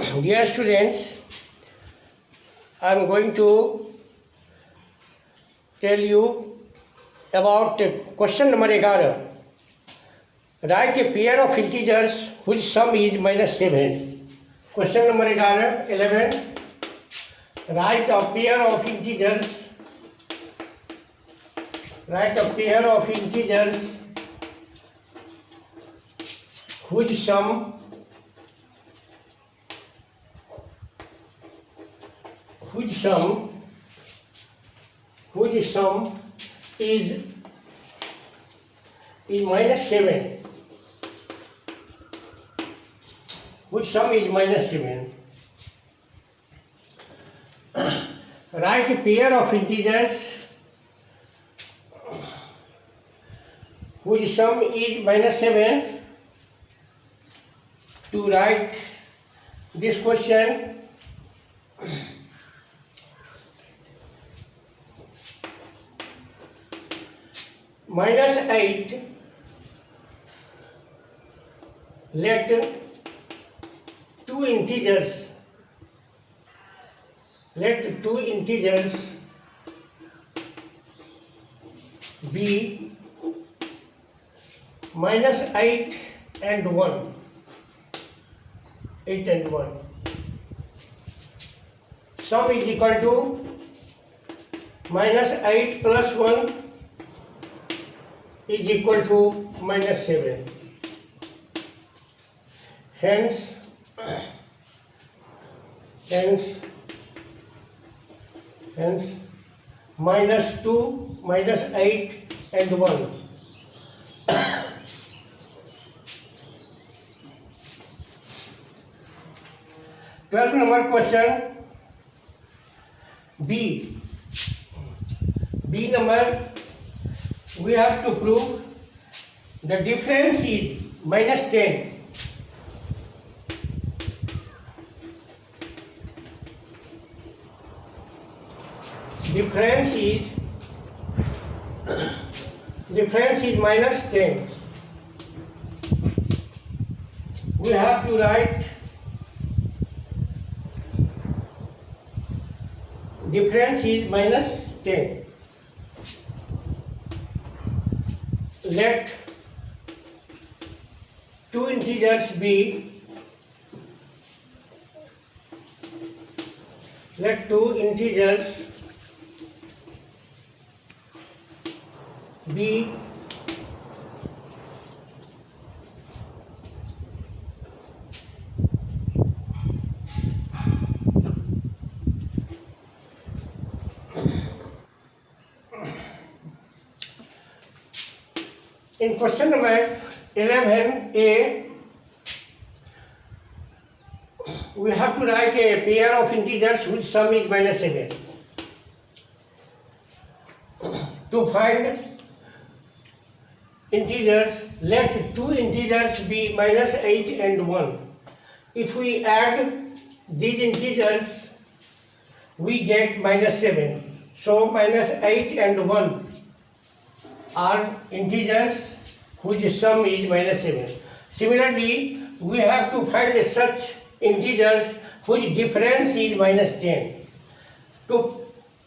Dear students, I am going to tell you about question number 11. Write a pair of integers whose sum is minus 7. Question number 11. Write a pair of integers. Write a pair of integers whose sum is minus 7. Whose sum is minus 7. Write a pair of integers whose sum is minus 7. To write this question, minus 8, let two integers be minus 8 and 1. 8 and 1. Sum is equal to minus 8 plus 1 is equal to minus 7. Hence minus 2, minus 8 and 1. Twelfth number question. B number, we have to prove the difference is minus 10. Difference is minus 10. We have to write difference is minus 10. Let two integers be in question number 11a, we have to write a pair of integers whose sum is minus 7. To find integers, let two integers be minus 8 and 1. If we add these integers, we get minus 7. So minus 8 and 1 are integers whose sum is minus 7. Similarly, we have to find such integers whose difference is minus 10.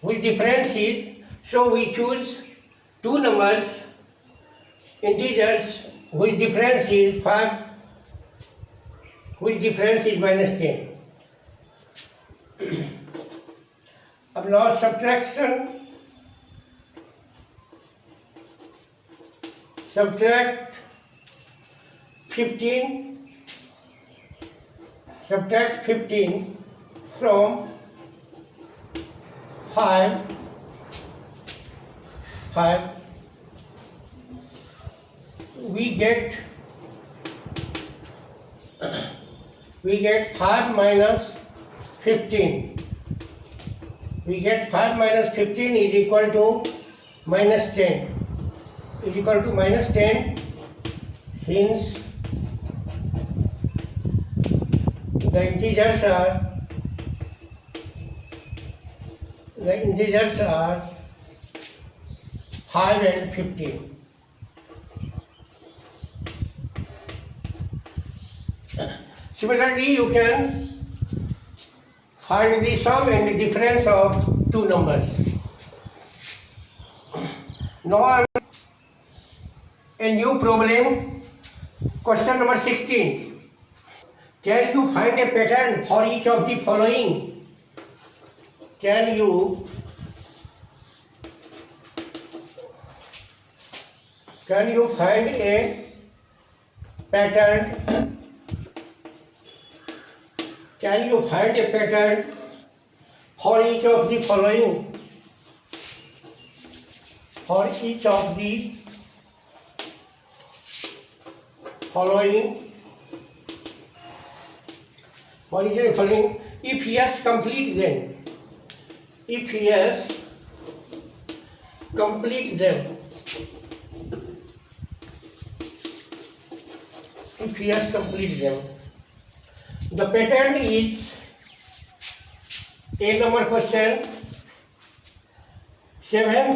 Which difference is, so we choose two numbers, integers whose difference is 5, whose difference is minus 10. अब now subtraction. Subtract 15 from 5. We get 5 minus 15. We get 5 minus 15 is equal to minus 10. Is equal to minus 10. Hence the integers are 5 and 15. Similarly, you can Find the sum and difference of two numbers. Now a new problem, question number 16. Can you find a pattern for each of the following? Can you find a pattern? Can you find a pattern for each of the following? For each of the following. For each of the following. If yes, complete them. If yes, complete them. If yes, complete them. The pattern is a number question 7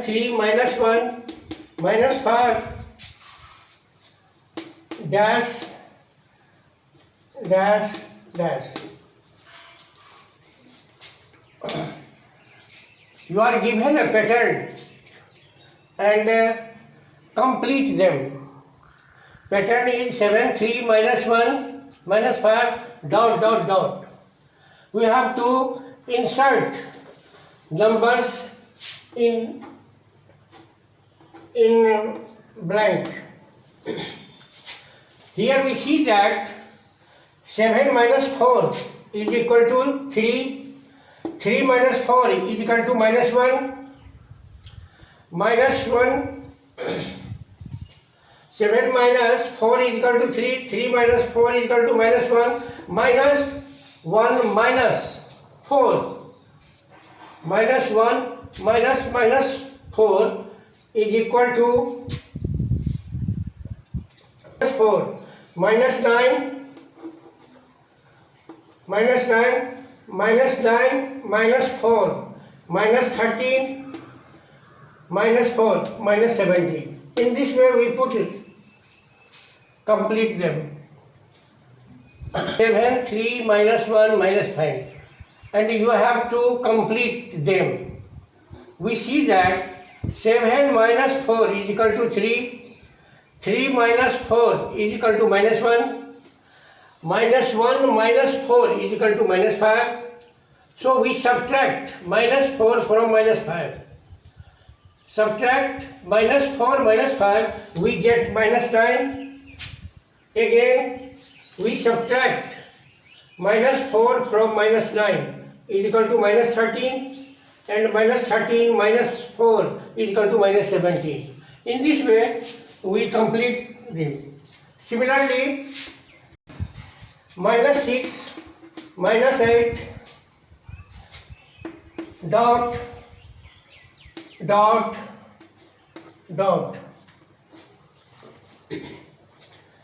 3 minus 1 minus 5 dash dash dash. You are given a pattern and complete them. Pattern is 7 3 minus 1 minus 5 dot dot dot. We have to insert numbers in blank. Here we see that 7 minus 4 is equal to 3. 3 minus 4 is equal to minus 1. Minus 1. 7 minus 4 is equal to 3. 3 minus 4 is equal to minus 1. Minus 1 minus 4. Minus 1 minus 4 is equal to minus 4. Minus 9. Minus 9. Minus 9 minus 4. Minus 13. Minus 4. Minus 17. In this way we put it. Complete them. 7 3 minus 1 minus 5. And you have to complete them. We see that 7 minus 4 is equal to 3. 3 minus 4 is equal to minus 1. Minus 1 minus 4 is equal to minus 5. So we subtract minus 4 from minus 5. Subtract minus 4 minus 5, we get minus 9. Again, we subtract minus 4 from minus 9 is equal to minus 13. And minus 13 minus 4 is equal to minus 17. In this way, we complete this. Similarly, minus 6, minus 8, dot, dot, dot.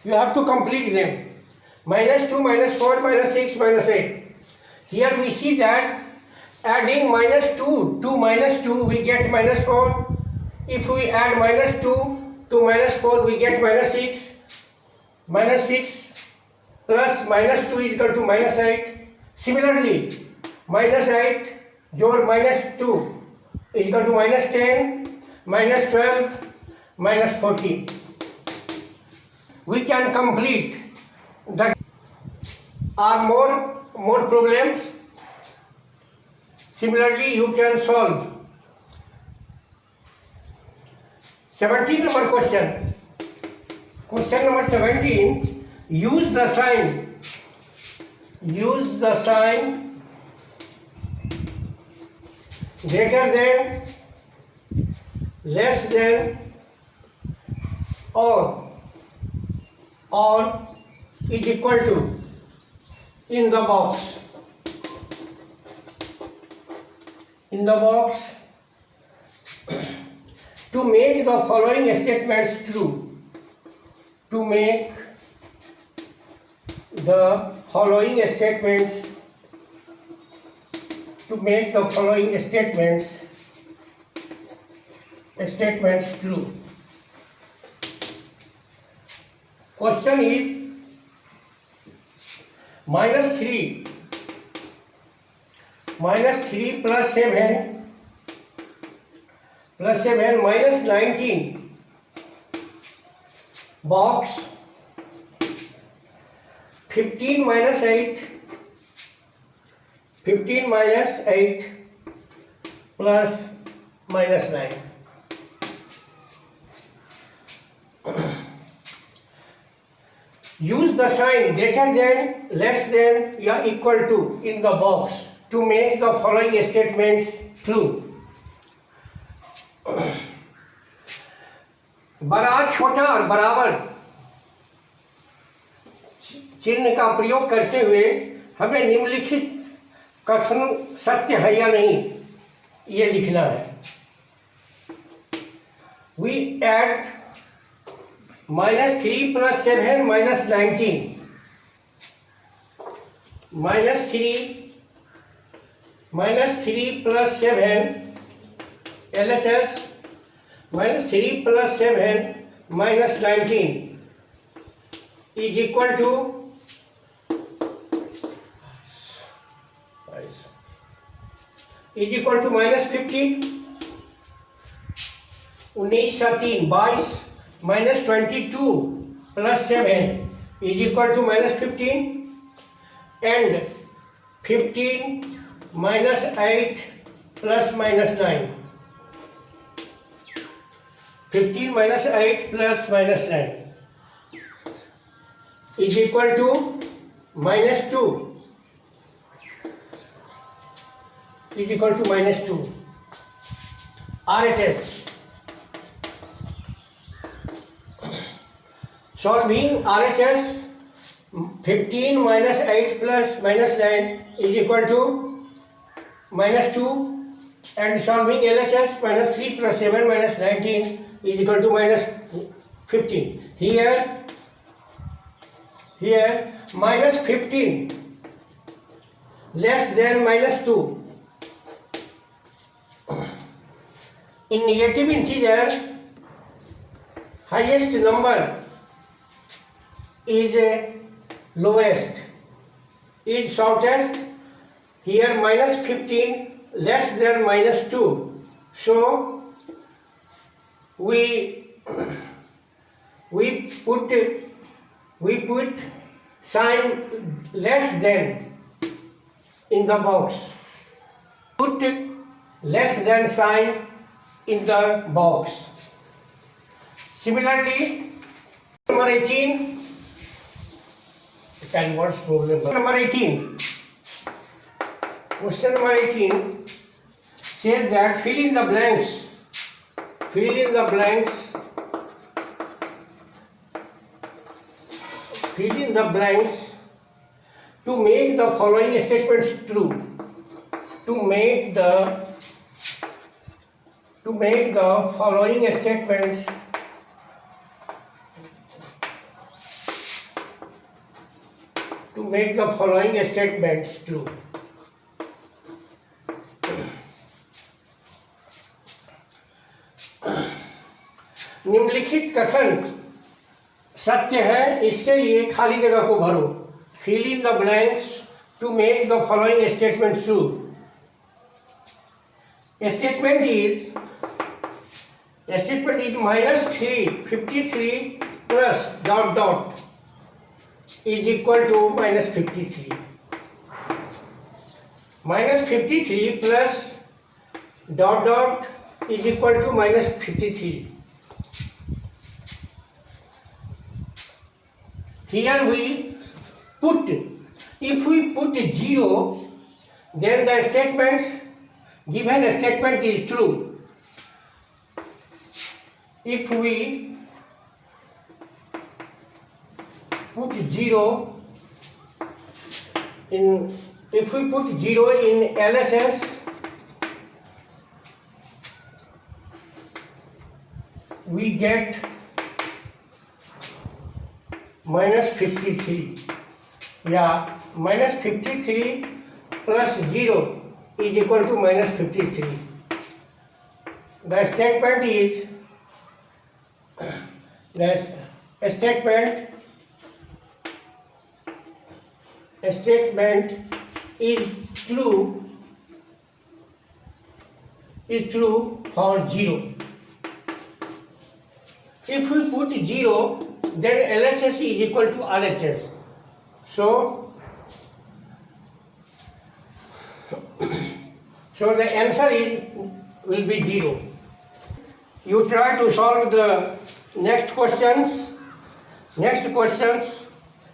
You have to complete them. Minus 2, minus 4, minus 6, minus 8. Here we see that adding minus 2 to minus 2, we get minus 4. If we add minus 2 to minus 4, we get minus 6. Minus 6 plus minus 2 is equal to minus 8. Similarly, minus 8 join minus 2 is equal to minus 10, minus 12, minus 14. We can complete the more problems. Similarly, you can solve 17 number question. Question number 17. Use the sign. Use the sign greater than, less than, or is equal to in the box. In the box to make the following statements true. To make the following statements. To make the following statements true. Question is, minus 3 plus 7 minus 19 box 15 minus 8 plus minus 9. Use the sign greater than, less than या equal to in the box to make the following statements true. बड़ा, छोटा और बराबर चिन्ह का प्रयोग करते हुए हमें निम्नलिखित कथन सत्य है या नहीं ये लिखना है. We add minus 3 plus 7 minus 19. minus 3 plus 7 LHS minus 3 plus 7 minus 19 is equal to minus 15. 19 और 3 22 minus 22 plus 7 is equal to minus 15 and 15 minus 8 plus minus 9. 15 minus 8 plus minus 9 is equal to minus 2 is equal to minus 2. RHS. Solving RHS, 15 minus 8 plus minus 9 is equal to minus 2, and solving LHS, minus 3 plus 7 minus 19 is equal to minus 15. Here minus 15 less than minus 2. In negative integer, highest number is lowest, is shortest. Here minus 15 less than minus 2. So we put sign less than in the box. Put less than sign in the box. Similarly, number 18. What's problem? Number 18. Question number 18 says that fill in the blanks. Fill in the blanks. Fill in the blanks to make the following statements true. To make the following statements true. निम्नलिखित कथन सत्य है, इसके लिए खाली जगह को भरो. Fill in the blanks to make the following statements true. Statement is minus 53 plus dot dot is equal to minus 53. Minus 53 plus dot dot is equal to minus 53. Here we put, if we put 0, then the given statement is true. If we put 0 in LHS, we get minus 53. Yeah, minus 53 plus 0 is equal to minus 53. The statement is statement is true for 0. If we put 0, then LHS is equal to RHS. So the answer will be 0. You try to solve the next questions. Next questions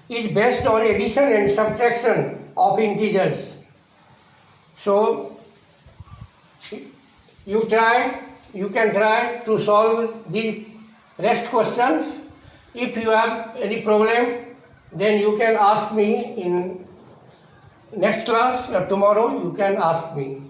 is based on addition and subtraction of integers. So you can try to solve the rest questions. If you have any problem, then you can ask me in next class or tomorrow you can ask me.